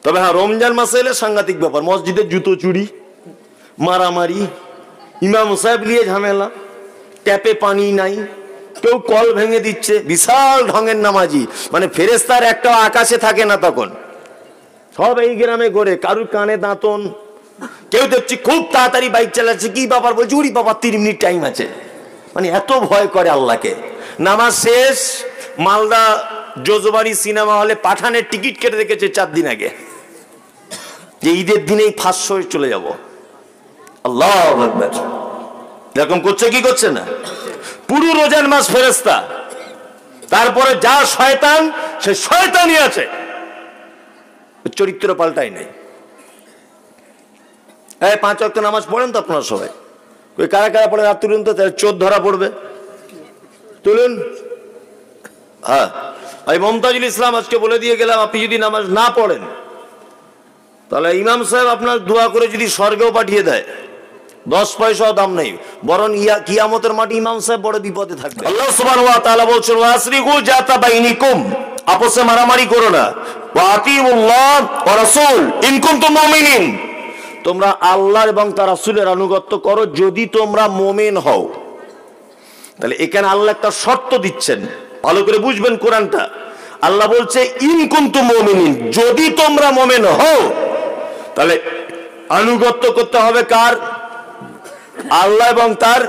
তবে হ্যাঁ, রমজান মাসে এলে সাংঘাতিক ব্যাপার, মসজিদে জুতো চুরি, মারামারি, ইমাম সাহেব নিয়ে ঝামেলা, ট্যাপে পানি নাই, কেউ কল ভেঙে দিচ্ছে, বিশাল ঢঙের নামাজি, মানে ফেরেশতার একটা আকাশে থাকে না তখন, সব এই গ্রামে ঘোরে, কারুর কানে দাঁতন, কেউ দেখছি খুব তাড়াতাড়ি বাইক চালাচ্ছে, কি ব্যাপার, বলছি উড়ি বাবা 3 মিনিট টাইম আছে, মানে এত ভয় করে আল্লাহকে। নামাজ শেষ, মালদা জোজবাড়ি সিনেমা হলে পাঠানের টিকিট কেটে রেখেছে 4 দিন আগে, যে ঈদের দিনেই ফাঁস হয়ে চলে যাব। আল্লাহু আকবার। এরকম করছে কি করছে না? পুরো রোজার মাস ফেরেশতা, তারপরে যা শয়তান, সে শয়তানই আছে, চরিত্র পাল্টাই নাই। 5 ওয়াক্ত নামাজ পড়েন তো আপনারা সবাই? ওই কারা কারা পড়েন হাত তুলুন তো, তাহলে চোর ধরা পড়বে। তুলুন। হ্যাঁ, আমি মমতাজুল ইসলাম আজকে বলে দিয়ে গেলাম, আপনি যদি নামাজ না পড়েন তাহলে ইমাম সাহেব আপনার দোয়া করে যদি স্বর্গেও পাঠিয়ে দেয়, 10 পয়সাও দাম নেই, বরং কিয়ামতের মাঠে ইমাম সাহেব বড় বিপদে থাকবে। আল্লাহ সুবহানাহু ওয়া তাআলা বলছেন, ওয়াসরিকু জাতা বাইনিকুম, আপসে মারামারি করো না, ওয়া আতিউল্লাহ ওয়া রাসূল ইন কুনতুম মুমিনিন, তোমরা আল্লাহ এবং তার রাসূলের আনুগত্য করো যদি তোমরা মুমিন হও। তাহলে এখানে আল্লাহ একটা শর্ত দিচ্ছেন, ভালো করে বুঝবেন কোরআনটা। আল্লাহ বলছে ইন কুনতুম মুমিনিন, যদি তোমরা মুমিন হও, তাহলে আনুগত্য করতে হবে কার? আল্লাহ এবং তার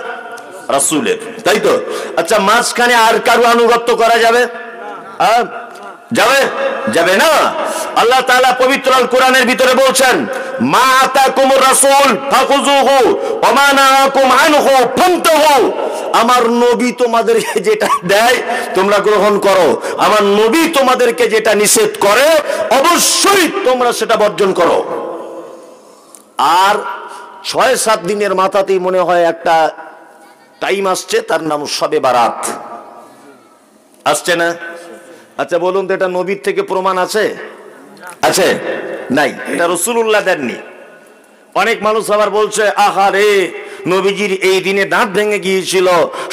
রাসূলের, তাই তো? আচ্ছা, মাঝখানে আর কারো আনুগত্য করা যাবে? যাবে? যাবে না। আল্লাহ তাআলা পবিত্র আল কোরআনের ভিতরে বলছেন, মা আতাকুমুর রাসূল ফাখুযুহু ওয়া মা নাহাকুম আনহু ফান্তাহু, আমার নবী তোমাদেরকে যেটা দেয় তোমরা গ্রহণ করো, আমার নবী তোমাদেরকে যেটা নিষেধ করে অবশ্যই তোমরা সেটা বর্জন করো। আর 6-7 দিনের মাথাতেই মনে হয় একটা টাইম আসছে, তার নাম শবে বারাত, আসছে না? আচ্ছা বলুন তো, এটা নবীর থেকে প্রমাণ আছে? আছে? নাই, এটা রাসূলুল্লাহ দেননি। অনেক মানুষ আবার বলছে, আহারে নবীজির এই দিনে দাঁত ভেঙে গিয়েছিল,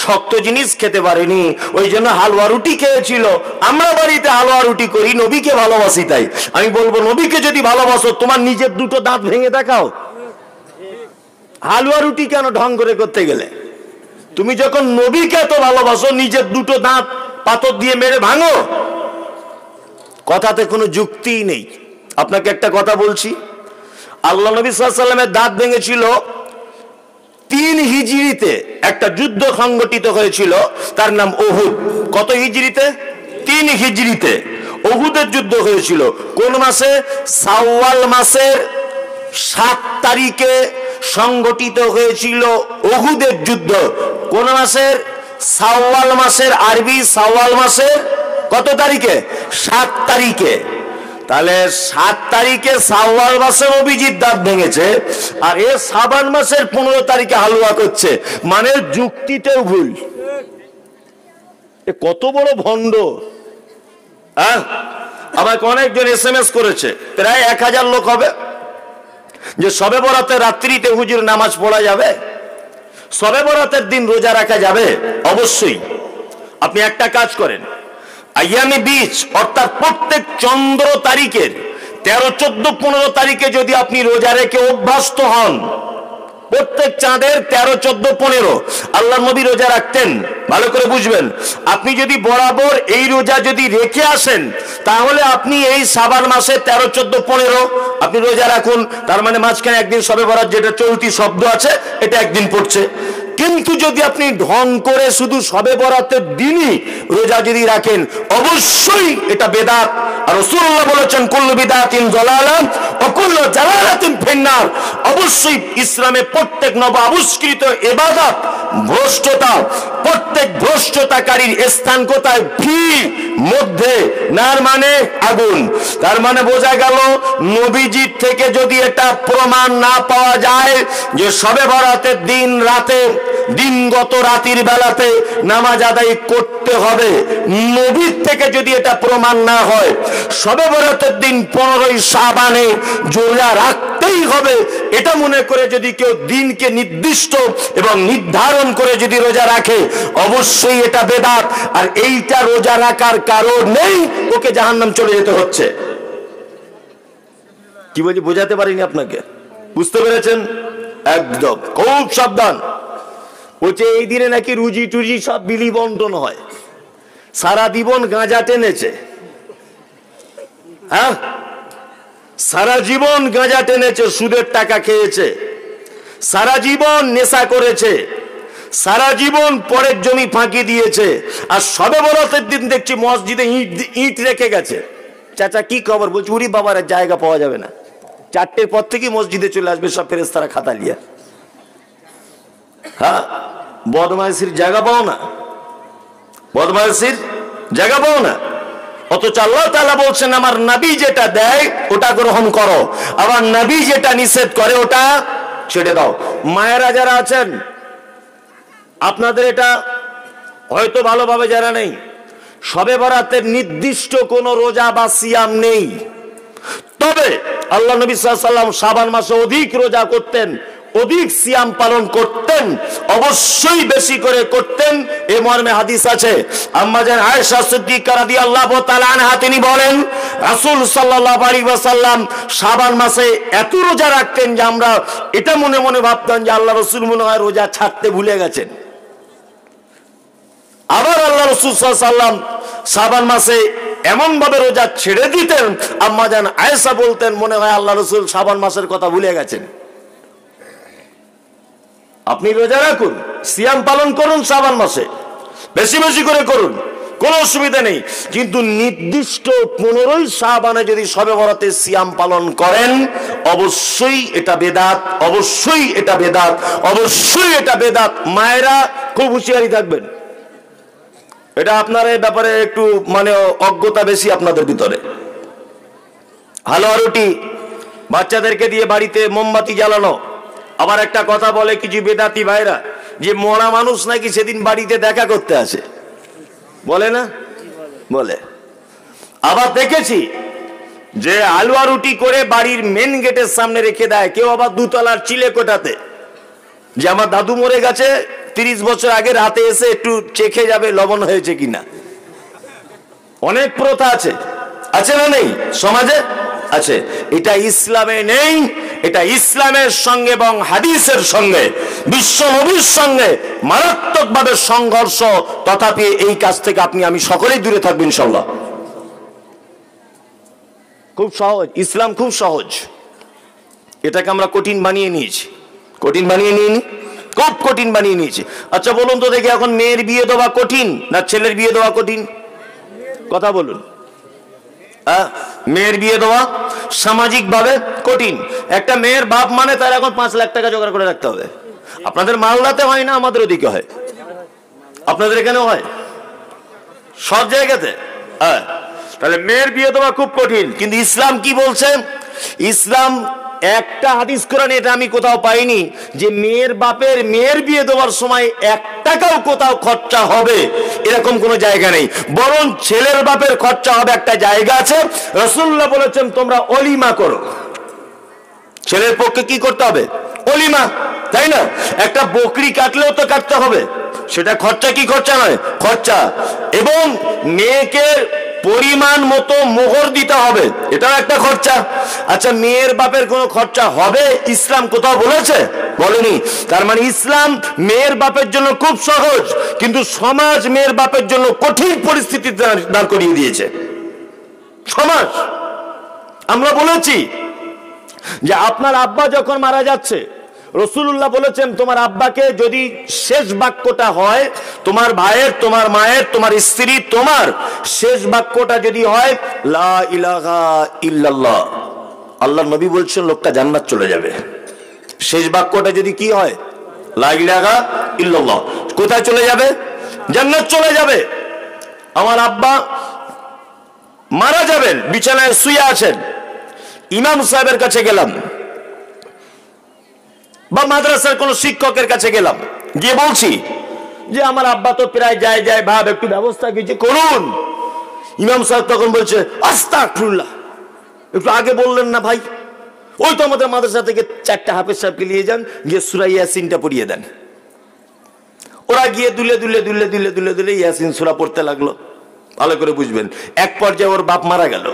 শক্ত জিনিস খেতে পারেনি, ওই জন্য হালুয়া রুটি খেয়েছিল। আমরা বাড়িতে হালুয়া রুটি করি, নবীকে ভালোবাসি তাই। আমি বলবো, নবীকে যদি ভালোবাসো তোমার নিজের 2টো দাঁত ভেঙে দেখাও। হালুয়া রুটি কেন ঢং করে করতে গেলে? তুমি যখন নবীকে এত ভালোবাসো, নিজের 2টো দাঁত পাথর দিয়ে মেরে ভাঙো। কথাতে কোনো যুক্তিই নেই। আপনাকে একটা কথা বলছি, আল্লাহ নবী সাল্লাল্লাহু আলাইহি ওয়াসাল্লামের দাঁত ভেঙেছিল 3 হিজরিতে, একটা যুদ্ধ সংগঠিত হয়েছিল, তার নাম উহুদ। কত হিজরিতে? 3 হিজরিতে উহুদের যুদ্ধ হয়েছিল। কোন মাসে? শাওয়াল মাসের 7 তারিখে সংগঠিত হয়েছিল উহুদের যুদ্ধ। কোন মাসের? শাওয়াল মাসের, আরবি শাওয়াল মাসের কত তারিখে? 7 তারিখে। তাহলে 7 তারিখে শাওয়াল মাসে নবীজির দাঁত ভেঙেছে, আর এ শাবান মাসের 15 তারিখে হালুয়া করছে, মানে যুক্তিতেও ভুল। এ কত বড় ভণ্ড! আমাকে অনেকজন SMS করেছে, প্রায় 1000 লোক হবে, যে শবে বরাতের রাত্রিতে হুজুর নামাজ পড়া যাবে, শবে বরাতের দিন রোজা রাখা যাবে? অবশ্যই। আপনি একটা কাজ করেন, আইয়ামে বীজ অর্থাৎ প্রত্যেক চন্দ্র তারিখের 13, 14, 15 তারিখে যদি আপনি রোজা রেখে অভ্যস্ত হন, প্রত্যেক চাঁদের 13, 14, 15 আল্লাহর নবী রোজা রাখতেন, ভালো করে বুঝবেন। আপনি যদি বরাবর এই রোজা যদি রেখে আসেন, তাহলে আপনি এই শাবান মাসে 13, 14, 15 আপনি রোজা রাখুন, তার মানে মাঝখানে একদিন শবে বরাত যেটা চলতি শব্দ আছে, এটা একদিন পড়ছে। কিন্তু যদি আপনি ঢং করে শুধু শবে বরাতের দিনই রোজা যদি রাখেন, অবশ্যই এটা বেদাত। আর রাসূলুল্লাহ বলেছেন, কুল্লু বিদআতিন যালালাহ ওয়া কুল্লু জালালাতিন ফিন্নার, অবশ্যই ইসলামে প্রত্যেক নব আবিষ্কৃত ইবাদত ভ্রষ্টতা, প্রত্যেক ভ্রষ্টতাকারীর স্থান কোথায়? ফি মধ্যে, নার মানে আগুন। তার মানে বোঝা গেল, নবীজির থেকে যদি এটা প্রমাণ না পাওয়া যায় যে শবে বরাতের দিন রাতে, দিনগত রাতের বেলাতে নামাজ আদায় করতে হবে, নবীর থেকে যদি এটা প্রমাণ না হয়, শবে বরাতের দিন 15ই শাবানে রোজা রাখতেই হবে, এটা মনে করে যদি কেউ দিনকে নির্দিষ্ট এবং নির্ধারণ করে যদি রোজা রাখে, অবশ্যই এটা বেদাত। আর এইটা রোজা রাখার কারণ নেই, ওকে জাহান্নাম চলে যেতে হচ্ছে। কি বলছি বোঝাতে পারিনি আপনাকে? বুঝতে পেরেছেন? একদম খুব সাবধান। বলছে এই দিনে নাকি রুজি টুজি সব বিলি বন্টন হয়। সারা জীবন গাঁজা টেনেছে, হ্যাঁ সারা জীবন গাঁজা টেনেছে, সুদের টাকা খেয়েছে, সারা জীবন নেশা করেছে, সারা জীবন পরের জমি ফাঁকি দিয়েছে, আর সবে বরাতের দিন দেখছি মসজিদে ইট রেখে গেছে। চাচা কি খবর? বলছি উরি বাবার জায়গা পাওয়া যাবে না, 4টের পর থেকে মসজিদে চলে আসবে সব ফেরেশতারা খাতা লিয়া। হ্যাঁ বদমাইশির জায়গা পাও না, বদমাইশির জায়গা পাও না। অথচ আল্লাহ তাআলা বলছেন আমার নবী যেটা দেয় ওটা গ্রহণ করো, আবার নবী যেটা নিষেধ করে ওটা ছেড়ে দাও। মায়েরা যারা আছেন আপনাদের এটা হয়তো ভালোভাবে জানা নেই, শবে বরাতের নির্দিষ্ট কোনো রোজা বা সিয়াম নেই। তবে আল্লাহ নবী সাল্লাল্লাহু আলাইহি ওয়াসাল্লাম শাবান মাসে অধিক রোজা করতেন, অধিক সিয়াম পালন করতেন, অবশ্যই বেশি করে করতেন। এই মর্মে হাদিস আছে, আম্মা জান আয়েশা সিদ্দিকা রাদিয়াল্লাহু তাআলা আনহা তিনি বলেন রাসূল সাল্লাল্লাহু আলাইহি ওয়াসাল্লাম শাবান মাসে এত রোজা রাখতেন যে আমরা এটা মনে মনে ভাবতাম যে আল্লাহ রাসূল মনে হয় রোজা ছাড়তে ভুলে গেছেন। আবার আল্লাহ রাসূল সাল্লাল্লাহু আলাইহি ওয়াসাল্লাম শাবান মাসে এমন ভাবে রোজা ছেড়ে দিতেন, আম্মা জান আয়েশা বলতেন মনে হয় আল্লাহ রাসূল শাবান মাসের কথা ভুলে গেছেন। আপনি রোজা রাখুন, সিয়াম পালন করুন, শাবান মাসে বেশি বেশি করে করুন, কোনো অসুবিধা নেই। কিন্তু নির্দিষ্ট 15ই শাবানে যদি শবে বরাতে সিয়াম পালন করেন অবশ্যই এটা বেদাত, অবশ্যই এটা বেদাত, অবশ্যই এটা বেদাত। মায়েরা খুব হুঁশিয়ারি থাকবেন, এটা আপনার এই ব্যাপারে একটু মানে অজ্ঞতা বেশি আপনাদের ভিতরে। হালুয়া রুটি বাচ্চাদেরকে দিয়ে বাড়িতে মোমবাতি জ্বালানো। আবার একটা কথা বলে কিছু বেদাতি ভাইরা যে মরা মানুষ নাকি সেদিন বাড়িতে দেখা করতে আসে, বলে না? বলে। আবার দেখেছি যে হালুয়া রুটি করে বাড়ির মেন গেটের সামনে রেখে দেয়, কেউ আবার 2তলার চিলেকোঠাতে, যে আমার দাদু মরে গেছে 30 বছর আগে রাতে এসে একটু চেখে যাবে লবণ হয়েছে কিনা। অনেক প্রথা আছে, আছে না নেই? সমাজে আছে। এটা ইসলামে নেই, এটা ইসলামের সঙ্গে এবং হাদিসের সঙ্গে, বিশ্ব নবীর সঙ্গে মারাত্মকভাবে সংঘর্ষ। তথাপি এই কাজ থেকে আপনি আমি সকলেই দূরে থাকবো ইনশাআল্লাহ। খুব সহজ, ইসলাম খুব সহজ। এটাকে আমরা কঠিন বানিয়ে নিয়েছি, কঠিন বানিয়ে নিইনি, খুব কঠিন বানিয়ে নিয়েছি। আচ্ছা বলুন তো দেখি, এখন মেয়ের বিয়ে দেওয়া কঠিন না ছেলের বিয়ে দেওয়া কঠিন? কথা বলুন। মেয়ের বিয়ে দেওয়া সামাজিক ভাবে কঠিন। একটা মেয়ের বাপ মানে তার এখন 5 লাখ টাকা জোগাড় করে রাখতে হবে। আপনাদের মালদাতে হয় না, আমাদের ওদিকে হয়, আপনাদের এখানেও হয়, সব জায়গাতে। হ্যাঁ, তাহলে মেয়ের বিয়ে দেওয়া খুব কঠিন। কিন্তু ইসলাম কি বলছে? ইসলাম একটা হাদিস কোরআনে এটা আমি কোথাও পাইনি যে মেয়ের বাপের মেয়ের বিয়ে দেওয়ার সময় 1 টাকাও কোথাও খরচা হবে, এরকম কোনো জায়গা নেই। বরং ছেলের বাপের খরচা হবে, একটা জায়গা আছে। রাসূলুল্লাহ বলেছেন তোমরা অলিমা করো। ছেলের পক্ষে কি করতে হবে? অলিমা, তাই না? একটা বকরি কাটলেও তো কাটতে হবে, সেটা খরচা কি খরচা নয়? খরচা। এবং মেয়েকে পরিমাণ মতো মোহর দিতে হবে, এটাও একটা খরচা। আচ্ছা, মেয়ের বাপের কোনো খরচা হবে ইসলাম কোথাও বলেছে? বলেনি। তার মানে ইসলাম মেয়ের বাপের জন্য খুব সহজ, কিন্তু সমাজ মেয়ের বাপের জন্য কঠিন পরিস্থিতি দাঁড় করিয়ে দিয়েছে। সমাজ, আমরা বলেছি যে আপনার আব্বা যখন মারা যাচ্ছে রাসূলুল্লাহ বলেছেন তোমার আব্বাকে যদি শেষ বাক্যটা হয়, তোমার ভাইয়ের, তোমার মায়ের, তোমার স্ত্রী, তোমার শেষ বাক্যটা যদি হয় লা ইলাহা ইল্লাল্লাহ, আল্লাহর নবী বলছেন লোকটা জান্নাত চলে যাবে। শেষ বাক্যটা যদি কি হয়? লা ইলাহা ইল্লাল্লাহ, কোথায় চলে যাবে? জান্নাত চলে যাবে। আমার আব্বা মারা যাবেন, বিছানায় শুয়ে আছেন, ইমাম সাহেবের কাছে গেলাম বা মাদ্রাসার কোন শিক্ষকের কাছে গেলাম, গিয়ে বলছি যে আমার আব্বা তো প্রায় যায় ভাব, একটু ব্যবস্থা কিছু করুন। ইমাম সাহেব তখন বলছে আস্তাগফিরুল্লাহ, একটু আগে বললেন না ভাই? ওই তো আমাদের মাদ্রাসা থেকে 4টা হাফেজ সাহেবকে নিয়ে যান, গিয়ে সূরা ইয়াসিনটা পড়িয়ে দেন। ওরা গিয়ে দুলে দুলে দুলে দুলে দুলে দুলে ইয়াসিন সূরা পড়তে লাগলো। ভালো করে বুঝবেন, এক পর্যায়ে ওর বাপ মারা গেল,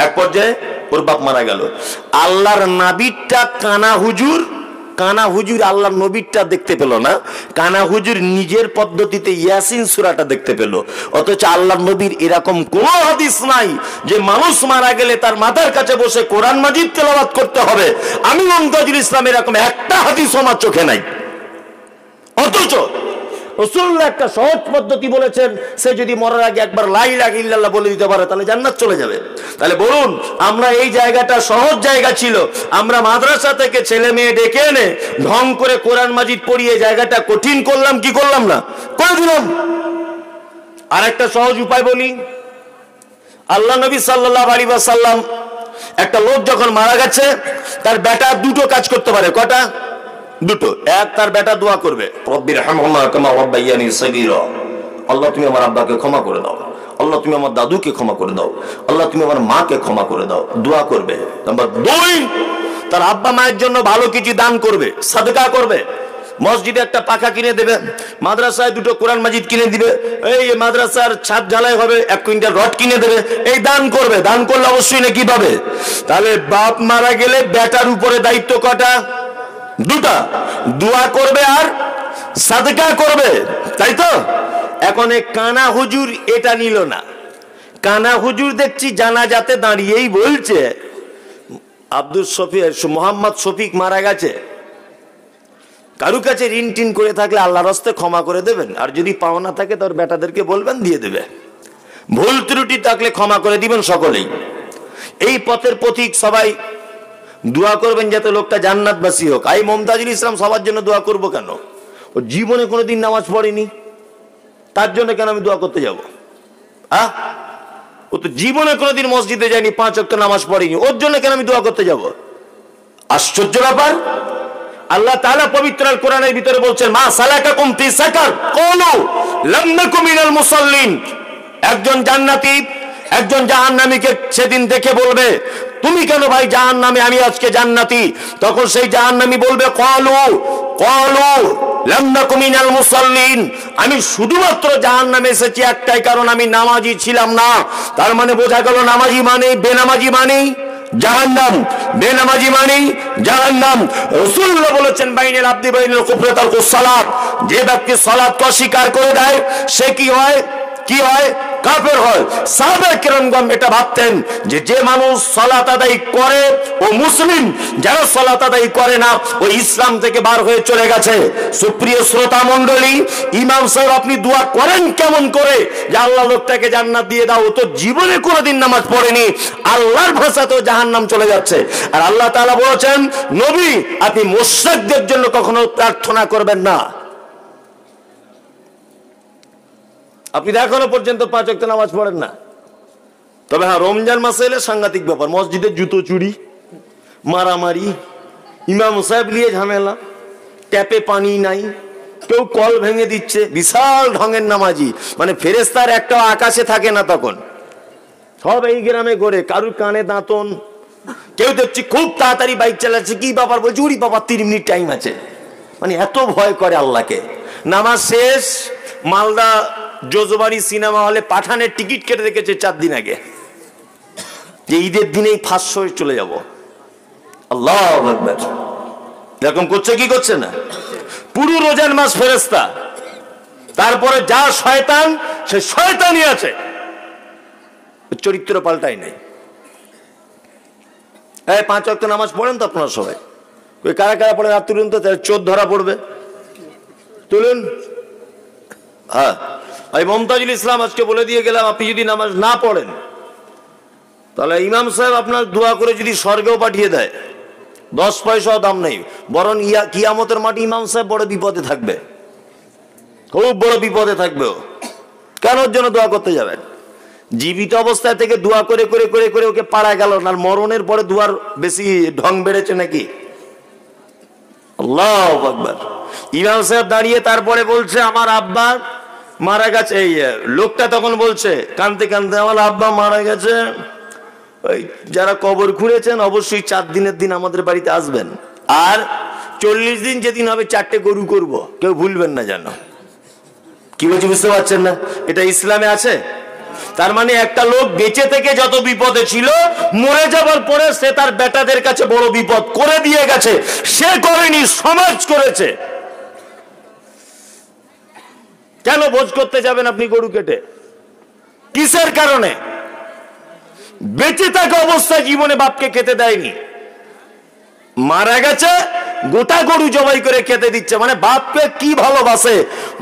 এক পর্যায়ে ওর বাপ মারা গেল। আল্লাহর নাবিরটা কানা হুজুর আল্লাহর নবীরটা দেখতে পেল না, কানা হুজুর নিজের পদ্ধতিতে ইয়াসিন সূরাটা দেখতে পেল। অথচ আল্লাহর নবীর এরকম কোন হাদিস নাই যে মানুষ মারা গেলে তার মাথার কাছে বসে কোরআন মাজিদ তেলাওয়াত করতে হবে। আমি মুমতাজুল ইসলাম এরকম একটা হাদিস আমার চোখে নাই। অথচ রাসূলুল্লাহ একটা সহজ পদ্ধতি বলেছেন, সে যদি মরার আগে একবার লা ইলাহা ইল্লাল্লাহ বলে দিতে পারে তাহলে জান্নাত চলে যাবে। তাহলে বলুন, আমরা এই জায়গাটা সহজ জায়গা ছিল, আমরা মাদ্রাসা থেকে ছেলে মেয়ে ডেকে এনে ঢং করে কোরআন মাজিদ পড়িয়ে জায়গাটা কঠিন করলাম কি করলাম না? করে দিলাম। আর একটা সহজ উপায় বলি, আল্লাহ নবী সাল্লাল্লাহু আলাইহি ওয়াসাল্লাম, একটা লোক যখন মারা গেছে তার বেটা দুটো কাজ করতে পারে। কটা? দুটো। এক, তার বেটা দোয়া করবে, রব্বির হামহুমা কামা রাব্বায়ানি সগীরা, আল্লাহ তুমি আমার আব্বাকে ক্ষমা করে দাও, আল্লাহ তুমি আমার দাদুকে ক্ষমা করে দাও, আল্লাহ তুমি আমার মাকে ক্ষমা করে দাও, দোয়া করবে। নাম্বার 2, তার আব্বা মায়ের জন্য ভালো কিছু দান করবে, সাদকা করবে। মসজিদে একটা পাখা কিনে দেবে, মাদ্রাসায় দুটো কোরআন মাজিদ কিনে দিবে, এই মাদ্রাসার ছাদ ঢালাই হবে 1 কুইন্টাল রড কিনে দেবে, এই দান করবে। দান করলে অবশ্যই নাকি পাবে। তাহলে বাপ মারা গেলে বেটার উপরে দায়িত্ব কটা? দুটা। দোয়া করবে আর সাদকা করবে, তাই তো? এখন এই কানা হুজুর এটা নিল না। কানা হুজুর দেখছি জানাজাতে দাঁড়িয়েই বলছে, মোহাম্মদ শফিক মারা গেছে, কারু কাছে ঋণ টিন করে থাকলে আল্লাহর হস্তে ক্ষমা করে দেবেন, আর যদি পাওনা থাকে তোর বেটাদেরকে বলবেন দিয়ে দেবে, ভুল ত্রুটি থাকলে ক্ষমা করে দিবেন সকলেই। এই পথের পথিক সবাই দোয়া করবেন যাতে লোকটা জান্নাতবাসী হোক। এই মুমতাজুল ইসলাম সবার জন্য দোয়া করবো কেন? ও জীবনে কোনোদিন নামাজ পড়েনি, তার জন্য কেন আমি দোয়া করতে যাব? ও তো জীবনে কোনোদিন মসজিদে যায়নি, 5 ওয়াক্ত নামাজ পড়েনি, ওর জন্য কেন আমি দোয়া করতে যাব? আশ্চর্য ব্যাপার। আল্লাহ তাআলা পবিত্র আল কোরআনের ভিতরে বলছেন, মা সালাকাকুম ফি সাকার ক্বালু লাম নাকু মিনাল মুসাল্লিন। একজন জান্নাতি একজন জাহান্নামীকে সেদিন দেখে বলবে, তুমি কেন ভাই জাহান্নামে, আমি আজকে জান্নাতি। তখন সেই জাহান্নামী বলবে, ক্বালু লাম নাকু মিনাল মুসাল্লিন, আমি শুধুমাত্র জাহান্নামে এসেছি একটাই কারণ, আমি নামাজি ছিলাম না। তার মানে বোঝা গেল নামাজি মানে বেনামাজি মানে জাহান্নাম, বেনামাজি মানে জাহান্নাম। রাসূলুল্লাহ বলেছেন, বাইনাল আবদি বাইনাল কুফরি তারকুস সালাত, যে ব্যক্তি সালাতকে অস্বীকার করে দেয় সে কি হয়? কাফের হয়। সাহাবায়ে কেরামগণ এটা ভাবতেন যে মানুষ সালাত আদায় করে ও মুসলিম, যারা সালাত আদায় করে না ও ইসলাম থেকে বার হয়ে চলে গেছে। সুপ্রিয় শ্রোতা মণ্ডলী, ইমাম সাহেব আপনি দোয়া করেন কেমন করে যে আল্লাহ লোকটাকে জান্নাত দিয়ে দাও? ও তো জীবনে কোনোদিন নামাজ পড়েনি, আল্লাহর ভাষাতেও জাহান্নাম চলে যাচ্ছে। আর আল্লাহ তাআলা বলেছেন, নবী আপনি মুশরিকদের জন্য কখনো প্রার্থনা করবেন না। আপনি এখনো পর্যন্ত 5 ওয়াক্ত নামাজ পড়েন না। তবে হ্যাঁ, রমজান মাসে এলে সাংঘাতিক ব্যাপার, মসজিদে জুতো চুরি, মারামারি, ইমাম সাহেব নিয়ে ঝামেলা, ট্যাপে পানি নাই, কেউ কল ভেঙে দিচ্ছে, বিশাল ঢঙের নামাজি, মানে ফেরেশতার একটা আকাশে থাকে না তখন। সব এই গ্রামে ঘোরে, কারুর কানে দাঁতন, কেউ দেখছি খুব তাড়াতাড়ি বাইক চালাচ্ছে, কি ব্যাপার? বলছি উড়ি বাবা 3 মিনিট টাইম আছে। মানে এত ভয় করে আল্লাহকে। নামাজ শেষ, মালদা জোজবাড়ি সিনেমা হলে পাঠানের টিকিট কেটে রেখেছে 4 দিন আগে, যে ঈদের দিনেই ফাঁস হয়ে চলে যাব। আল্লাহু আকবার। এরকম করছে কি করছে না? পুরো রোজার মাস ফেরেশতা, তারপরে যা শয়তান সে শয়তানই আছে, চরিত্র পাল্টাই নাই। 5 ওয়াক্ত নামাজ পড়েন তো আপনারা সবাই? ওই কারা কারা পড়েন আর তুলুন তো, চোর ধরা পড়বে, তুলুন। হ্যাঁ, আমি মুমতাজুল ইসলাম আজকে বলে দিয়ে গেলাম, আপনি যদি নামাজ না পড়েন তাহলে ইমাম সাহেব আপনার দোয়া করে যদি স্বর্গেও পাঠিয়ে দেয় 10 পয়সাও দাম নেই, বরং কিয়ামতের মাঠে ইমাম সাহেব বড় বিপদে থাকবে, খুব বড় বিপদে থাকবে। কেন ওর জন্য দোয়া করতে যাবেন? জীবিত অবস্থায় থেকে দোয়া করে করে করে করে ওকে পাড়া গেল না, মরণের পরে দোয়ার বেশি ঢং বেড়েছে নাকি? আল্লাহু আকবার। ইমাম সাহেব দাঁড়িয়ে তারপরে বলছে, আমার আব্বা মারা গেছে। এই লোকটা তখন বলছে কাঁদতে কাঁদতে, আমার আব্বা মারা গেছে, ওই যারা কবর খুঁড়েছেন অবশ্যই 4 দিনের দিন আমাদের বাড়িতে আসবেন, আর 40 দিন যেদিন হবে 4টে গরু করব, কেউ ভুলবেন না যেন। কি বলছি বুঝতে পারছেন না? এটা ইসলামে আছে? তার মানে একটা লোক বেঁচে থেকে যত বিপদে ছিল, মরে যাবার পরে সে তার বেটাদের কাছে বড় বিপদ করে দিয়ে গেছে। সে করেনি, সমাজ করেছে। কেন ভোজ করতে যাবেন আপনি গরু কেটে? কিসের কারণে? বেঁচে থাকা অবস্থায় জীবনে বাপকে খেতে দেয়নি, মারা গেছে গোটা গরু জবাই করে খেতে দিচ্ছে। মানে বাপকে কি ভালোবাসে,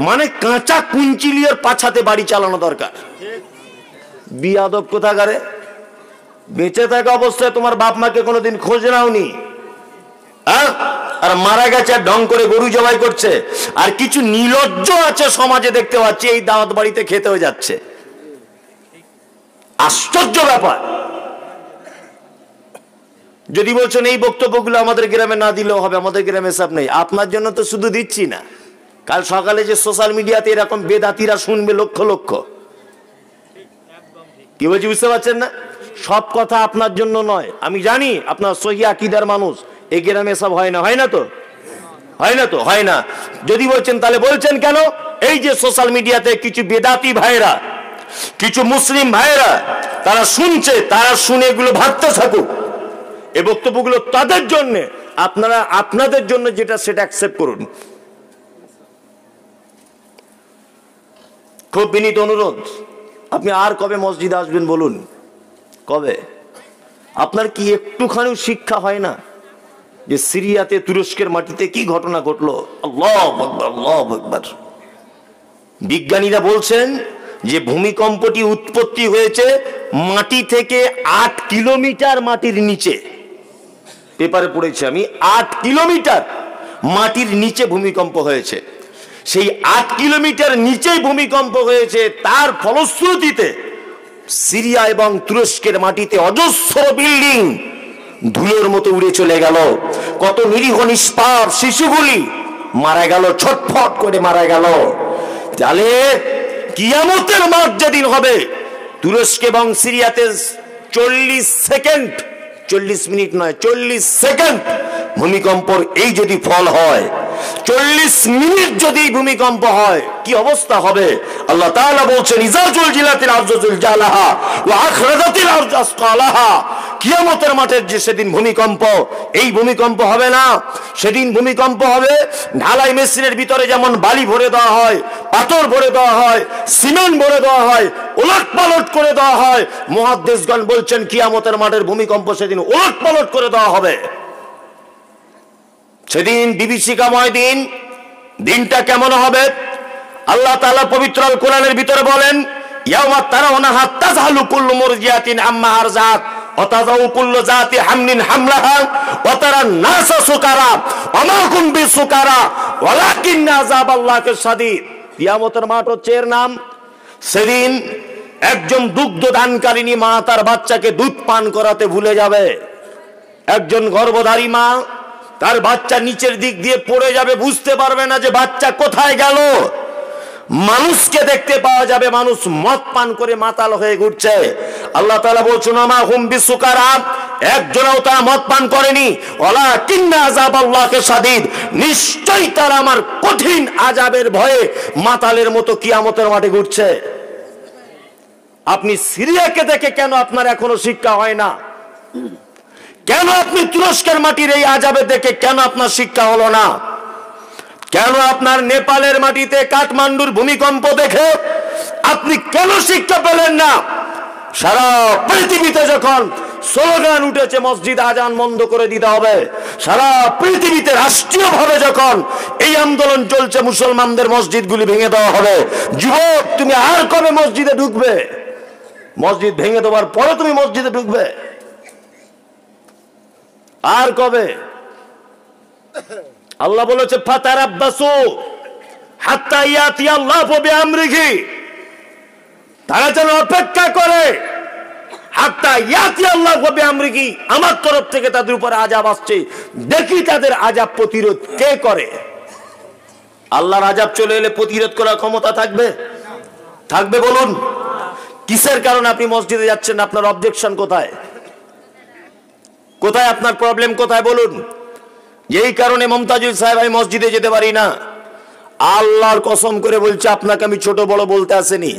মানে কাঁচা কুঞ্চিলিয়ার পাছাতে বাড়ি চালানো দরকার। বিয়াদব কোথাকারে। বেঁচে থাকা অবস্থায় তোমার বাপ মাকে কোনোদিন খোঁজ নাওনি, আর মারা গেছে ঢং করে গরু জবাই করছে। আর কিছু নির্লজ্জ আছে সমাজে, দেখতে পাচ্ছি এই দাওয়াত বাড়িতে খেতেও যাচ্ছে। আশ্চর্য ব্যাপার। যদি বলছেন এই বক্তব্যগুলো আমাদের গ্রামে না দিলেও হবে, আমাদের গ্রামে সব নেই। আপনার জন্য তো শুধু দিচ্ছি না, কাল সকালে যে সোশ্যাল মিডিয়াতে এরকম বেদাতিরা শুনবে লক্ষ লক্ষ। কি বলছি বুঝতে পারছেন না? সব কথা আপনার জন্য নয়। আমি জানি আপনার সহি আকীদার মানুষ, এই গ্রামে সব হয় না। হয় না তো? হয় না তো? হয় না। যদি বলছেন তাহলে বলছেন কেন? এই যে সোশ্যাল মিডিয়াতে কিছু বেদাতি ভাইরা, কিছু মুসলিম ভাইরা তারা শুনছে, তারা শুনে এগুলো ভাবতে থাকুক। এই বক্তব্যগুলো তাদের জন্য, আপনারা আপনাদের জন্য যেটা সেটা অ্যাকসেপ্ট করুন। খুব বিনীত অনুরোধ, আপনি আর কবে মসজিদে আসবেন বলুন? কবে? আপনার কি একটুখানি শিক্ষা হয় না যে সিরিয়াতে, তুরস্কের মাটিতে কি ঘটনা ঘটলো? আল্লাহু আকবার, আল্লাহু আকবার। বিজ্ঞানীরা বলছেন যে ভূমিকম্পটি উৎপত্তি হয়েছে মাটি থেকে 8 কিলোমিটার মাটির নিচে। পেপারে পড়েছি আমি, 8 কিলোমিটার মাটির নিচে ভূমিকম্প হয়েছে। সেই 8 কিলোমিটার নিচেই ভূমিকম্প হয়েছে। তার ফলশ্রুতিতে সিরিয়া এবং তুরস্কের মাটিতে অজস্র বিল্ডিং ধুলোর মতো উড়ে চলে গেল। কত নিরীহ নিষ্পাপ শিশুগুলি মারা গেল, ছটফট করে মারা গেল। তাহলে কিয়ামতের মাঠ যেদিন হবে, তুরস্ক এবং সিরিয়াতে 40 সেকেন্ড, 40 মিনিট নয়, 40 সেকেন্ড ভূমিকম্পর এই যদি ফল হয়, 40 মিনিট যদি ভূমিকম্প হয়, কি অবস্থা হবে? আল্লাহ তাআলা বলছেন, ইজা জুলজিলাতিল আরজু জুলজালাহা ওয়া আখরাজাতিল আরজু আসকালাহা। কিয়ামতের মাঠের যে সেদিন ভূমিকম্প, এই ভূমিকম্প হবে না। সেদিন ভূমিকম্প হবে ঢালাই মেশিনের ভিতরে যেমন বালি ভরে দেওয়া হয়, পাথর ভরে দেওয়া হয়, সিমেন্ট ভরে দেওয়া হয়, ওলট পালট করে দেওয়া হয়। মুহাদ্দিসগণ বলছেন কিয়ামতের মাঠের ভূমিকম্প সেদিন ওলট পালট করে দেওয়া হবে। সেদিন বিভীষিকাময় দিন। দিনটা কেমন হবে? আল্লাহ তাআলা পবিত্র আল কোরআনের ভিতরে বলেন, ইয়াওমা তারাউনাহা তাযহালু কুল্লু মুরজিয়াতিন আম্মা আরজাত ওয়া তাযাউ কুল্লু যাতি হামলিন হামলাহা ওয়া তারান নাসা সুকারা ওয়া মা হুম বিসুকারা ওয়ালাকিন্না আযাবাল্লাহি শাদীদ। কিয়ামতের মাঠ হচ্ছে এর নাম। সেদিন একজন দুগ্ধ দানকারিনী মা তার বাচ্চাকে দুধ পান করাতে ভুলে যাবে। একজন গর্ভধারী মা তার বাচ্চা নিচের দিক দিয়ে পড়ে যাবে, বুঝতে পারবে না যে বাচ্চা কোথায় গেল। মানুষকে দেখতে পাওয়া যাবে, মানুষ মদ পান করে মাতাল হয়ে ঘুরছে। আল্লাহ তাআলা বলছেন, মা হুম বিসুকারা, একজনও তারা মদ পান করেনি। ওয়ালাকিন্না আযাবাল্লাহি শাদীদ, নিশ্চয়ই তারা আমার কঠিন আযাবের ভয়ে মাতালের মতো কিয়ামতের মাঠে ঘুরছে। আপনি সিরিয়াকে দেখে কেন আপনার এখনো শিক্ষা হয় না? কেন আপনি তুরস্কের মাটির এই আযাবে দেখে কেন আপনার শিক্ষা হলো না? কেন আপনার নেপালের মাটিতে কাঠমান্ডুর ভূমিকম্প দেখে আপনি কেন শিক্ষা পেলেন না? সারা পৃথিবীতে যখন স্লোগান উঠেছে মসজিদ আজান বন্ধ করে দিতে হবে, সারা পৃথিবীতে রাষ্ট্রীয়ভাবে যখন এই আন্দোলন চলছে মুসলমানদের মসজিদগুলি ভেঙে দেওয়া হবে, যুবক তুমি আর কবে মসজিদে ঢুকবে? মসজিদ ভেঙে দেওয়ার পরে তুমি মসজিদে ঢুকবে আর কবে? আল্লাহ বলেছে, ফাতারাব্বাসু হাত্তা ইয়াতি আল্লাহু বিআমরিহি, তারা যেন অপেক্ষা করে হাত্তা ইয়াতি আল্লাহু বিআমরিহি, আমার তরফ থেকে তাদের উপর আযাব আসছে, দেখি তাদের আযাব প্রতিরোধ কে করে। আল্লাহর আযাব চলে এলে প্রতিরোধ করার ক্ষমতা থাকবে? থাকবে বলুন? কিসের কারণে আপনি মসজিদে যাচ্ছেন? আপনার অবজেকশন কোথায়? কোথায় আপনার প্রবলেম কোথায় বলুন? এই কারণে মমতাজুল সাহেব আমি মসজিদে যেতে পারি না। আল্লাহর কসম করে বলছি, আপনাকে আমি ছোট বড় বলতে আসেনি।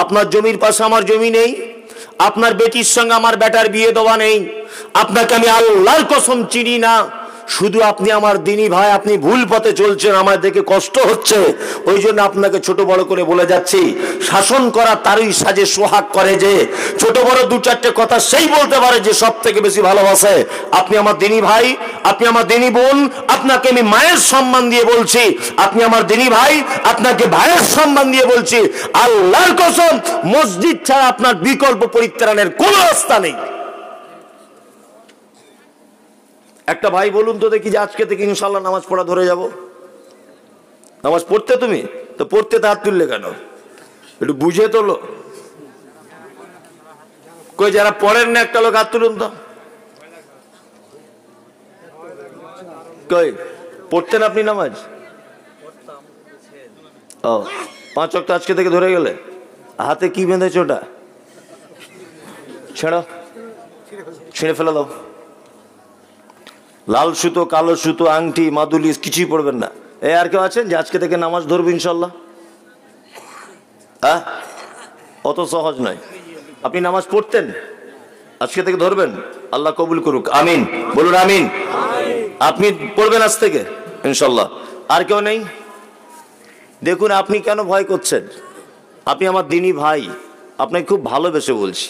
আপনার জমির পাশে আমার জমি নেই, আপনার বেটির সঙ্গে আমার বেটার বিয়ে দেওয়া নেই, আপনাকে আমি আল্লাহর কসম চিনি না, শুধু আপনি আমার দিনী ভাই, আপনি ভুল পথে চলছেন, আমার দেখে কষ্ট হচ্ছে, ওই জন্য আপনাকে ছোট বড় করে বলে যাচ্ছি। শাসন করা তারই সাজে সোহাগ করে, যে ছোট বড় দু চারটে কথা সেই বলতে পারে যে সব থেকে বেশি ভালোবাসে। আপনি আমার দিনী ভাই, আপনি আমার দিনী বোন, আপনাকে আমি মায়ের সম্মান দিয়ে বলছি, আপনি আমার দিনী ভাই, আপনাকে ভাইয়ের সম্মান দিয়ে বলছি। আল্লাহর কসম, মসজিদ ছাড়া আপনার বিকল্প পরিত্রাণের কোনো রাস্তা নেই। একটা ভাই বলুন তো দেখি, যে আজকে থেকে ইনশাল্লাহ নামাজ পড়া ধরে যাব। নামাজ পড়তে তুমি তো পড়তে তো হাত তুললে কেন? একটু বুঝে তোলো। কই যারা পড়েন না একটা লোক হাত তুলুন তো। কই পড়তেন আপনি নামাজ? ও 5 ওয়াক্ত আজকে থেকে ধরে গেলে। হাতে কি বেঁধেছে ওটা? ছেড়ো, ছিঁড়ে ফেলে দাও। লাল সুতো, কালো সুতো, আংটি, মাদুলি কিছুই পড়বেন না। আর কেউ আছেন যে আজকে থেকে নামাজ ধরবো ইনশাল্লাহ? অত সহজ নয়। আপনি নামাজ পড়তেন, আজকে থেকে ধরবেন। আল্লাহ কবুল করুক, আমিন বলুন, আমিন। আপনি পড়বেন আজ থেকে ইনশাল্লাহ। আর কেউ নেই? দেখুন আপনি কেন ভয় করছেন? আপনি আমার দিনী ভাই, আপনাকে খুব ভালোবেসে বলছি।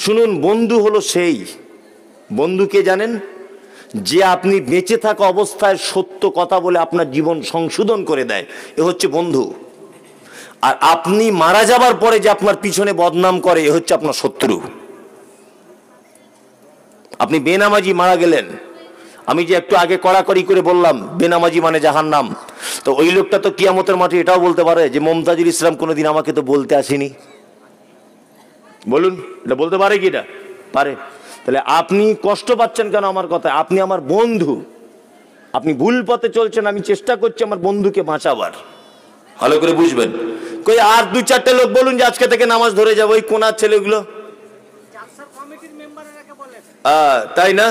শুনুন, বন্ধু হলো সেই বন্ধুকে জানেন, যে আপনি বেঁচে থাকা অবস্থায় সত্য কথা বলে আপনার জীবন সংশোধন করে দেয়, এ হচ্ছে বন্ধু। আর আপনি মারা যাবার পরে যে আপনার পিছনে বদনাম করে, এ হচ্ছে আপনার শত্রু। আপনি বেনামাজি মারা গেলেন, আমি যে একটু আগে কড়াকড়ি করে বললাম বেনামাজি মানে জাহান্নাম, তো ওই লোকটা তো কিয়ামতের মাঠে এটাও বলতে পারে যে মমতাজুল ইসলাম কোনোদিন আমাকে তো বলতে আসেনি। বলুন, এটা বলতে পারে কি? এটা পারে। তাহলে আপনি কষ্ট পাচ্ছেন কেন আমার কথা? আপনি আমার বন্ধু, আপনি ভুল পথে চলছেন, আমি চেষ্টা করছি আমার বন্ধুকে বাঁচাবার। ভালো করে বুঝবেন। কই আর 2-4টে লোক বলুন যে আজকে থেকে নামাজ ধরে যাবো। ওই কোনার ছেলেগুলো, তাই না?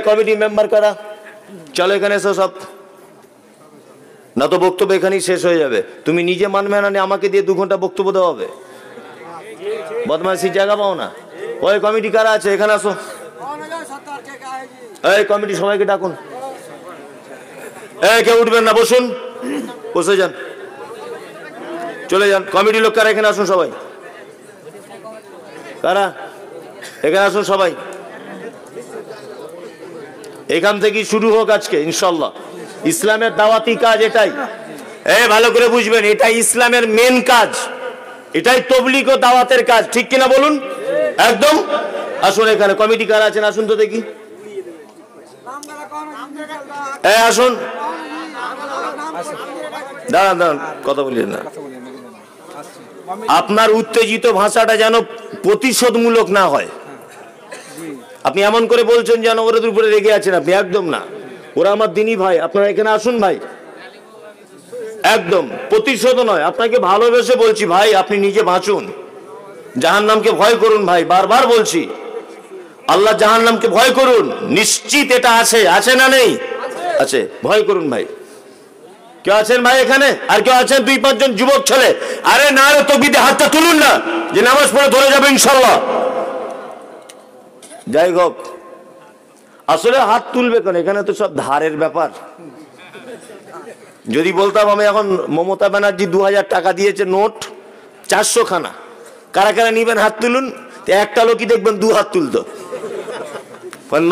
কমিটি মেম্বার কারা? চলো এখানে এসো সব। না তো বক্তব্য এখানেই শেষ হয়ে যাবে। তুমি নিজে মানবে না, আমাকে দিয়ে 2 ঘন্টা বক্তব্য দেওয়া হবে। বদমাইশি জায়গা পাও না। ওই কমিটি কারা আছে এখানে আসো। এই কমিটি সবাইকে ডাকুন। কেউ উঠবেন না, বসুন, বসে যান, চলে যান। কমিটি লোক কারা এখানে আসুন সবাই। কারা এখানে আসুন সবাই। এখান থেকেই শুরু হোক আজকে ইনশাল্লাহ। ইসলামের দাওয়াতি কাজ এটাই। ভালো করে বুঝবেন, এটাই ইসলামের মেন কাজ, এটাই তবলিগ ও দাওয়াতের কাজ। ঠিক কিনা বলুন? একদম। আসুন এখানে কমিটি কারা আছেন আসুন তো দেখি। আসুন, দাঁড়ান দাঁড়ান, কথা বলিয়েন না। আপনার উত্তেজিত ভাষাটা যেন প্রতিশোধমূলক না হয়। আপনি এমন করে বলছেন যেন ওদের উপরে রেগে আছেন আপনি। একদম না, ওরা আমার দিনী ভাই। আপনারা এখানে আসুন ভাই। একদম প্রতিশোধ নয়, আপনাকে ভালোবেসে বলছি ভাই, আপনি নিজে বাঁচুন, জাহান্নামকে ভয় করুন ভাই। বারবার বলছি, আল্লাহ জাহান্নামকে ভয় করুন। নিশ্চিত এটা আছে, আছে না নেই? আছে। ভয় করুন ভাই। কেউ আছেন ভাই এখানে? আর কেউ আছেন 2-5 জন যুবক ছেলে? আরে না রে, তকবীরে হাতটা তুলুন না, যে নামাজ পড়ে ধরে যাবে ইনশাল্লাহ। যাই হোক, আসলে হাত তুলবে কেন? এখানে তো সব ধারের ব্যাপার। যদি বলতাম আমি এখন মমতা ব্যানার্জি 2000 টাকা দিয়েছে নোট 400 খানা, কারা কারা নিবেন হাত তুলুন। একটা লোকই দেখবেন 2 হাত তুলতো,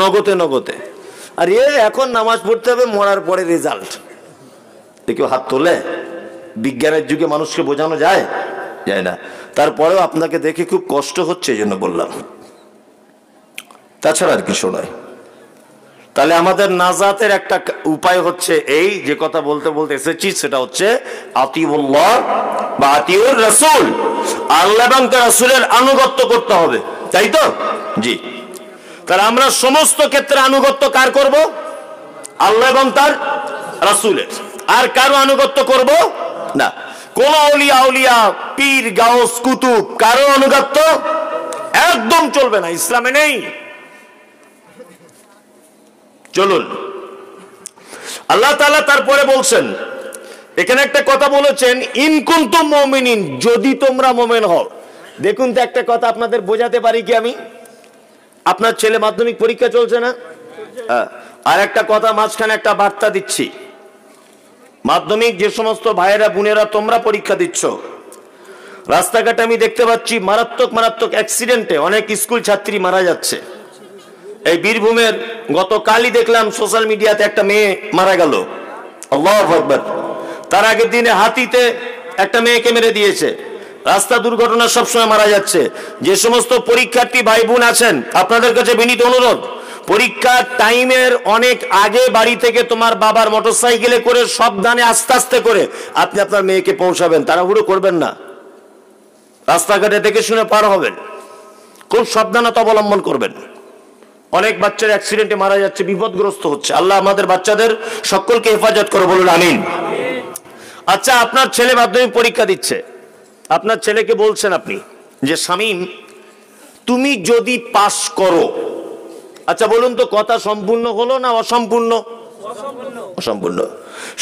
নগদে নগদে। আর এখন নামাজ পড়তে হবে, মরার পরে রেজাল্ট। কেউ হাত তোলে? বিজ্ঞানের যুগে মানুষকে বোঝানো যায়? যায় না। তারপরেও আপনাকে দেখে খুব কষ্ট হচ্ছে, এই জন্য বললাম, তাছাড়া আর কিছু নয়। তাহলে আমাদের নাজাতের একটা উপায় হচ্ছে এই, যে কথা বলতে বলতে এসেছি, সেটা হচ্ছে আতিউল্লাহ বা আতিউর রাসূল। আল্লাহ এবং তার রাসূলের আনুগত্য করতে হবে, তাই তো? জি। তাহলে আমরা সমস্ত ক্ষেত্রে আনুগত্য কার করব? আল্লাহ এবং তার রাসূলের। আর কারো আনুগত্য করব না। কোন আউলিয়া আউলিয়া, পীর, গাউস, কুতুব, কারো আনুগত্য একদম চলবে না, ইসলামে নেই। চলুন, আল্লাহ তাআলা তারপরে বলছেন এখানে একটা কথা বলেছেন, ইন কুনতুম মুমিনিন, যদি তোমরা মুমিন হও। দেখুন তো একটা কথা আপনাদের বোঝাতে পারি কি আমি? আপনার ছেলে মাধ্যমিক পরীক্ষা চলছে না? আর একটা কথা মাঝখানে একটা বার্তা দিচ্ছি, মাধ্যমিক যে সমস্ত ভাইয়েরা বোনেরা তোমরা পরীক্ষা দিচ্ছ, রাস্তাঘাটে আমি দেখতে পাচ্ছি মারাত্মক মারাত্মক অ্যাক্সিডেন্টে অনেক স্কুল ছাত্রী মারা যাচ্ছে। এই বীরভূমের গতকালই দেখলাম সোশ্যাল মিডিয়াতে একটা মেয়ে মারা গেল, আল্লাহু আকবার। তার আগের দিনে হাতিতে একটা মেয়েকে মেরে দিয়েছে। রাস্তা দুর্ঘটনা সবসময় মারা যাচ্ছে। যে সমস্ত পরীক্ষার্থী ভাই বোন আছেন, আপনাদের কাছে বিনীত অনুরোধ, পরীক্ষার টাইমের অনেক আগে বাড়ি থেকে তোমার বাবার মোটরসাইকেলে করে সাবধানে আস্তে আস্তে করে আপনি আপনার মেয়েকে পৌঁছাবেন, তাড়াহুড়ো করবেন না। রাস্তাঘাটে দেখে শুনে পার হবেন, খুব সাবধানতা অবলম্বন করবেন। অনেক বাচ্চার অ্যাক্সিডেন্টে মারা যাচ্ছে, বিপদগ্রস্ত হচ্ছে। আল্লাহ আমাদের বাচ্চাদের সকলকে হেফাজত করে, বলুন আমিন। আচ্ছা, আপনার ছেলে মাধ্যমিক পরীক্ষা দিচ্ছে, আপনার ছেলেকে বলছেন আপনি যে শামীম তুমি যদি পাস করো, আচ্ছা বলুন তো কথা সম্পূর্ণ হলো না অসম্পূর্ণ? অসম্পূর্ণ।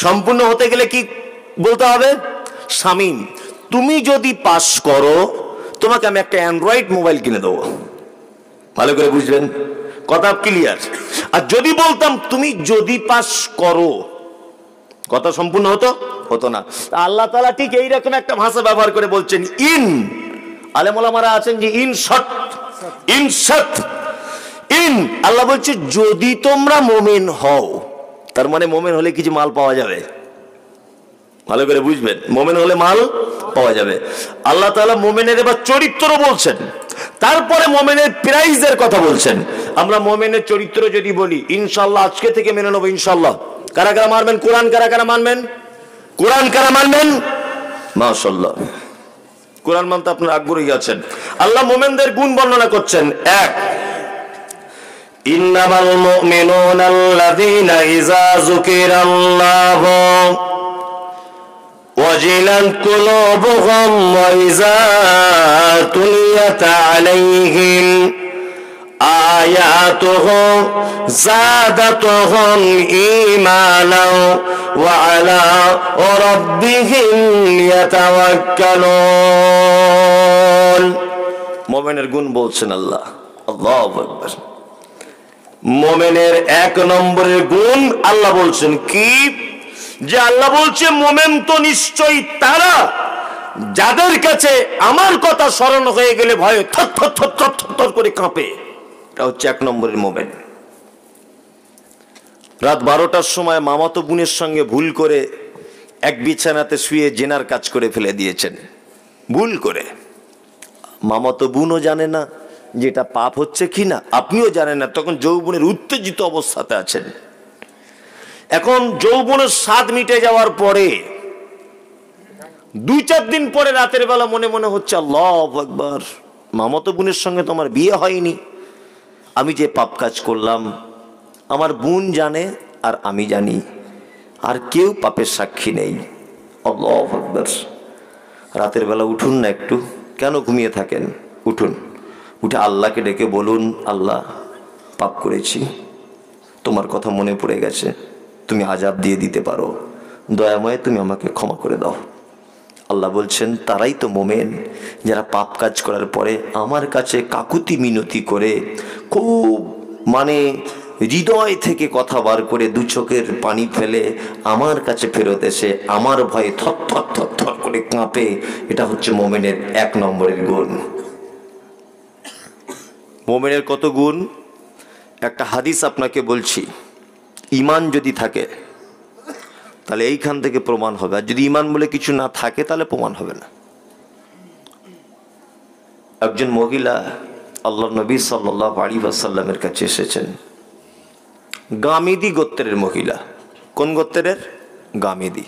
সম্পূর্ণ হতে গেলে কি বলতে হবে? শামীম তুমি যদি পাস করো তোমাকে আমি একটা অ্যান্ড্রয়েড মোবাইল কিনে দেবো। ভালো করে বুঝবেন, কথা ক্লিয়ার? আর যদি বলতাম তুমি যদি পাস করো, কথা সম্পূর্ণ হতো? হতো না। আল্লাহ তাআলা ঠিক এইরকম একটা ভাষা ব্যবহার করে বলছেন ইন। আলেম ওলামারা আছেন যে in short, in short, in. আল্লাহ বলছে যদি তোমরা মুমিন হও, তার মানে মুমিন হলে কিছু মাল পাওয়া যাবে। ভালো করে বুঝবেন, মুমিন হলে মাল পাওয়া যাবে। আল্লাহ তাআলা মুমিনের এবার চরিত্র বলছেন, তারপরে মুমিনের প্রাইজের কথা বলছেন। আমরা মুমিনের চরিত্র যদি বলি, ইনশাআল্লাহ আজকে থেকে মেনে নেব ইনশাআল্লাহ। কারা কারা মানবেন কোরআন? কারা কারা মানবেন কোরআন? কারা মানবেন? মাশাআল্লাহ, কোরআন মানতে আপনারা আগ্রহী আছেন। আল্লাহ মুমিনদের গুণ বর্ণনা করছেন। এক, ইন্নামাল মুমিনুনা আল্লাযীনা ইযা যুকিরাল্লাহু ওয়াজিলাত কুলুবুহুম ওয়া ইযা তুলিয়াত আলাইহিম আয়াতুহু যাদাতুহুম ঈমানাও ওয়া আলা রাব্বিহিম ইয়াতাওয়াক্কালুন। মুমিনের গুণ বলছেন আল্লাহ। আল্লাহু আকবার। মুমিনের এক নম্বরের গুণ আল্লাহ বলছেন কি? যে আল্লাহ বলছে মুমিন তো নিশ্চয়ই তারা যাদের কাছে আমার কথা স্মরণ হয়ে গেলে ভয়ে থর থর থর থর থর করে কাঁপে। এটা হচ্ছে এক নম্বরের মুমিন। রাত 12টার সময় মামাতো বোনের সঙ্গে ভুল করে এক বিছানাতে শুয়ে জেনার কাজ করে ফেলে দিয়েছেন, ভুল করে। মামাতো বোনও জানে না যে এটা পাপ হচ্ছে কিনা, আপনিও জানেন না, তখন যৌবনের উত্তেজিত অবস্থাতে আছেন। এখন যৌবনের স্বাদ মিটে যাওয়ার পরে 2-4 দিন পরে রাতের বেলা মনে মনে হচ্ছে আল্লাহু আকবার, মামাতো বোনের সঙ্গে তো আমার বিয়ে হয়নি, আমি যে পাপ কাজ করলাম আমার বোন জানে আর আমি জানি, আর কেউ পাপের সাক্ষী নেই। আল্লাহু আকবার। রাতের বেলা উঠুন না একটু, কেন ঘুমিয়ে থাকেন? উঠুন, উঠে আল্লাহকে ডেকে বলুন, আল্লাহ পাপ করেছি, তোমার কথা মনে পড়ে গেছে, তুমি আযাব দিয়ে দিতে পারো, দয়াময় তুমি আমাকে ক্ষমা করে দাও। আল্লাহ বলছেন তারাই তো মুমিন যারা পাপ কাজ করার পরে আমার কাছে কাকুতি মিনতি করে খুব হৃদয় থেকে কথা বার করে 2 চোখের পানি ফেলে আমার কাছে ফেরত এসে আমার ভয়ে থর থর থর থর করে কাঁপে। এটা হচ্ছে মুমিনের 1 নম্বরের গুণ। মুমিনের কত গুণ? একটা হাদিস আপনাকে বলছি, ঈমান যদি থাকে তাহলে এইখান থেকে প্রমাণ হবে, আর যদি ঈমান বলে কিছু না থাকে তাহলে প্রমাণ হবে না। একজন মহিলা আল্লাহর নবী সাল্লাল্লাহু আলাইহি ওয়াসাল্লামের কাছে এসেছেন, গামিদি গোত্রের মহিলা। কোন গোত্রের? গামিদি।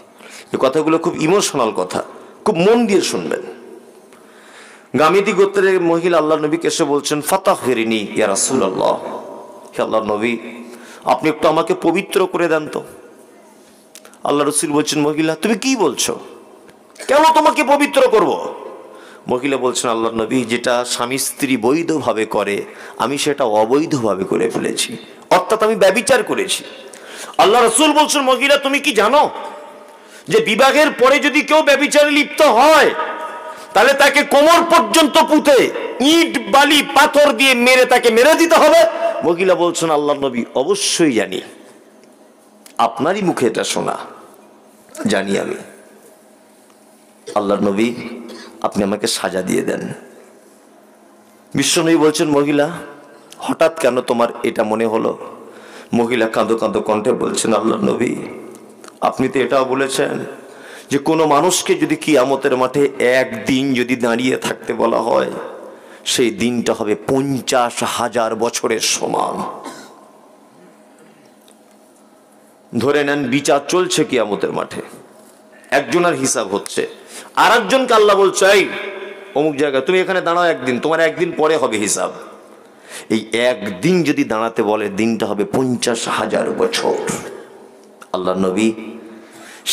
এই কথাগুলো খুব ইমোশনাল কথা, খুব মন দিয়ে শুনবেন। গামিদি গোত্রের মহিলা আল্লাহর নবীকে এসে বলছেন, ফাতাহহিরিনি ইয়া রাসূলুল্লাহ, হে আল্লাহর নবী আপনি একটু আমাকে পবিত্র করে দেন তো। আল্লাহ রাসূল বলছেন, মহিলা তুমি কি বলছো, কেন তোমাকে পবিত্র করব? মহিলা বলছেন, আল্লাহর নবী যেটা স্বামী স্ত্রী বৈধভাবে করে আমি সেটা অবৈধভাবে করে ফেলেছি, অর্থাৎ আমি ব্যভিচার করেছি। আল্লাহ রাসূল বলছেন, মহিলা তুমি কি জানো যে বিবাহের পরে যদি কেউ ব্যভিচারে লিপ্ত হয় তাহলে তাকে কোমর পর্যন্ত পুঁতে ইট বালি পাথর দিয়ে মেরে তাকে মেরে দিতে হবে? মহিলা বলছেন, আল্লাহর নবী অবশ্যই জানি, আপনারই মুখে এটা শোনা, জানি আমি। আল্লাহর নবী আপনি আমাকে সাজা দিয়ে দেন। বিশ্বনবী বলছেন, মহিলা হঠাৎ কেন তোমার এটা মনে হলো? মহিলা কাঁদো কাঁদো কণ্ঠে বলছেন, আল্লাহর নবী আপনি তো এটাও বলেছেন যে কোনো মানুষকে যদি কিয়ামতের মাঠে একদিন যদি দাঁড়িয়ে থাকতে বলা হয় সেই দিনটা হবে 50,000 বছরের সমান। ধরে নেন বিচার চলছে কিয়ামতের মাঠে, একজনের হিসাব হচ্ছে, আর একজনকে আল্লাহ বলছে, এই অমুক জায়গায় তুমি এখানে দাঁড়াও একদিন, তোমার একদিন পরে হবে হিসাব। এই একদিন যদি দাঁড়াতে বলে দিনটা হবে 50,000 বছর। আল্লাহ নবী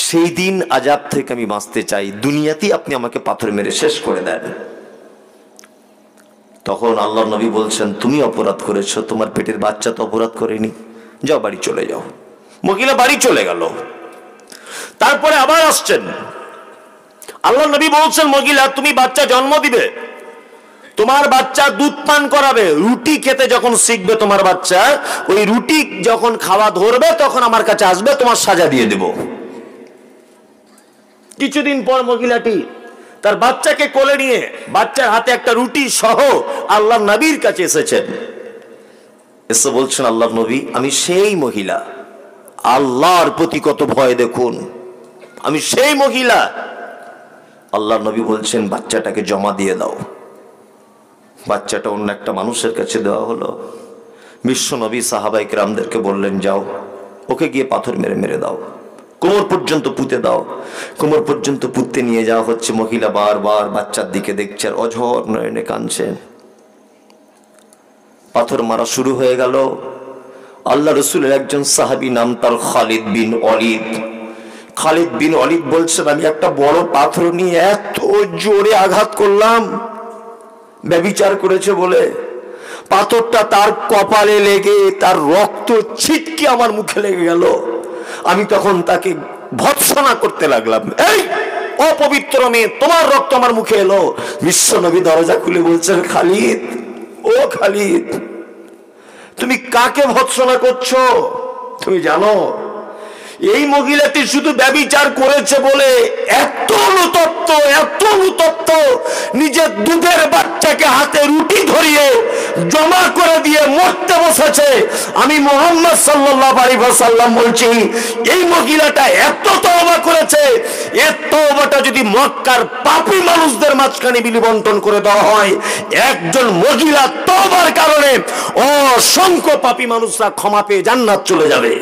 সেই দিন আযাব থেকে আমি বাঁচতে চাই, দুনিয়াতেই আপনি আমাকে পাথর মেরে শেষ করে দেন। তখন আল্লাহ নবী বলছেন, তুমি অপরাধ করেছো, তোমার পেটের বাচ্চা তো অপরাধ করেনি, যাও বাড়ি চলে যাও। মহিলা বাড়ি চলে গেল। তারপরে আবার আসছেন, আল্লাহ নবী বলছেন, মহিলা তুমি বাচ্চা জন্ম দিবে, তোমার বাচ্চা দুধ পান করাবে, রুটি খেতে যখন শিখবে তোমার বাচ্চা, ওই রুটি যখন খাওয়া ধরবে তখন আমার কাছে আসবে, তোমার সাজা দিয়ে দেব। কিছুদিন পর মহিলাটি তার বাচ্চাকে কোলে নিয়ে বাচ্চার হাতে একটা রুটি সহ আল্লাহর নবীর কাছে এসেছেন। এসে বলছেন, আল্লাহর নবী আমি সেই মহিলা, আল্লাহর প্রতি কত ভয় দেখুন, আমি সেই মহিলা। আল্লাহর নবী বলছেন, বাচ্চাটাকে জমা দিয়ে দাও। বাচ্চাটা অন্য একটা মানুষের কাছে দেওয়া হলো। বিশ্ব নবী সাহাবায়ে কেরামদেরকে বললেন, যাও ওকে গিয়ে পাথর মেরে মেরে দাও, কোমর পর্যন্ত পুঁতে দাও। কোমর পর্যন্ত পুঁততে নিয়ে যাওয়া হচ্ছে। মহিলা বারবার বাচ্চার দিকে দেখছে আর অঝর নয়নে কাঁদছেন। পাথর মারা শুরু হয়ে গেল। আল্লাহ রসুলের একজন সাহাবী, নাম তার খালিদ বিন ওয়ালিদ। খালিদ বিন ওয়ালিদ বলছেন, আমি একটা বড় পাথর নিয়ে এত জোরে আঘাত করলাম, ব্যভিচার করেছে বলে, পাথরটা তার কপালে লেগে তার রক্ত ছিটকে আমার মুখে লেগে গেল। আমি তখন তাকে ভৎসনা করতে লাগলাম, এই অপবিত্র মেয়ে, তোমার রক্ত আমার মুখে এলো। বিশ্ব নবী দরজা খুলে বলছেন, খালিদ, ও খালিদ, তুমি কাকে ভৎসনা করছো? তুমি জানো এই মহিলাটি শুধু ব্যভিচার করেছে বলে এত অনুতপ্ত, নিজের দুধের বাচ্চাকে হাতে রুটি ধরিয়ে জমা করে দিয়ে মরতে বসেছে। আমি মুহাম্মদ সাল্লাল্লাহু আলাইহি ওয়াসাল্লাম বলছি, এই মহিলাটা এত তওবা করেছে, এর তওবাটা যদি মক্কার পাপী মানুষদের মাঝখানে বিলি বন্টন করে দেওয়া হয়, একজন মহিলা তওবার কারণে অসংখ্য পাপী মানুষরা ক্ষমা পেয়ে জান্নাত চলে যাবে।